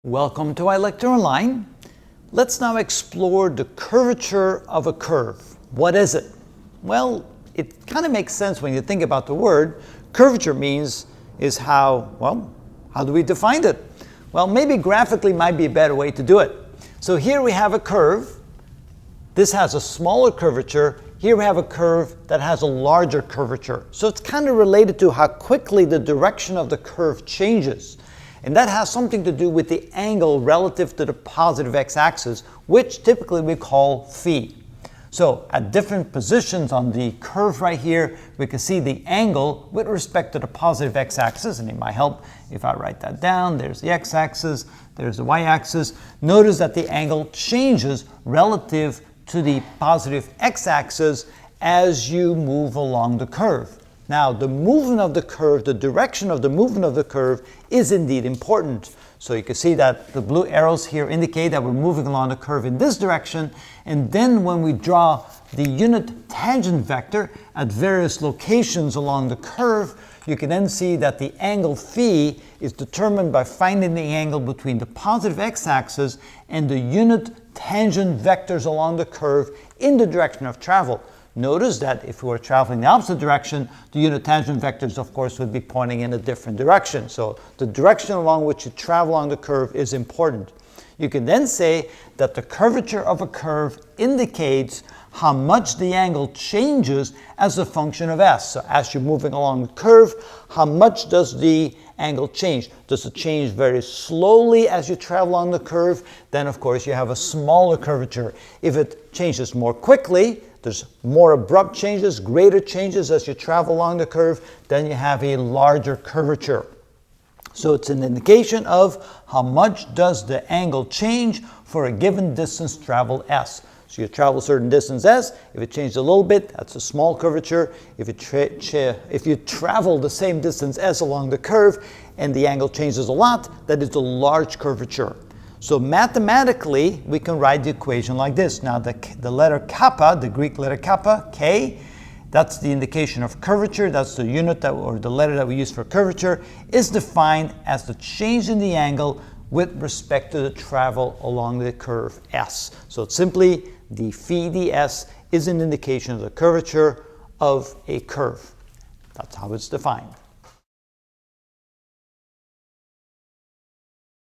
Welcome to iLecture Online. Let's now explore the curvature of a curve. What is it? Well, it kind of makes sense when you think about the word. Curvature is how do we define it? Well, maybe graphically might be a better way to do it. So here we have a curve. This has a smaller curvature. Here we have a curve that has a larger curvature. So it's kind of related to how quickly the direction of the curve changes. And that has something to do with the angle relative to the positive x-axis, which typically we call phi. So at different positions on the curve right here, we can see the angle with respect to the positive x-axis, and it might help if I write that down. There's the x-axis, there's the y-axis. Notice that the angle changes relative to the positive x-axis as you move along the curve. Now, the movement of the curve, the direction of the movement of the curve is indeed important. So you can see that the blue arrows here indicate that we're moving along the curve in this direction. And then when we draw the unit tangent vector at various locations along the curve, you can then see that the angle phi is determined by finding the angle between the positive x-axis and the unit tangent vectors along the curve in the direction of travel. Notice that if we were traveling the opposite direction, the unit tangent vectors, of course, would be pointing in a different direction. So the direction along which you travel along the curve is important. You can then say that the curvature of a curve indicates how much the angle changes as a function of s. So as you're moving along the curve, how much does the angle change? Does it change very slowly as you travel along the curve? Then, of course, you have a smaller curvature. If it changes more quickly, there's more abrupt changes, greater changes as you travel along the curve, then you have a larger curvature. So it's an indication of how much does the angle change for a given distance traveled s. So you travel a certain distance s, if it changes a little bit, that's a small curvature. If you travel the same distance s along the curve and the angle changes a lot, that is a large curvature. So mathematically, we can write the equation like this. Now the letter kappa, the Greek letter kappa, k, that's the indication of curvature. That's the unit or the letter that we use for curvature, is defined as the change in the angle with respect to the travel along the curve s. So it's simply the phi ds is an indication of the curvature of a curve. That's how it's defined.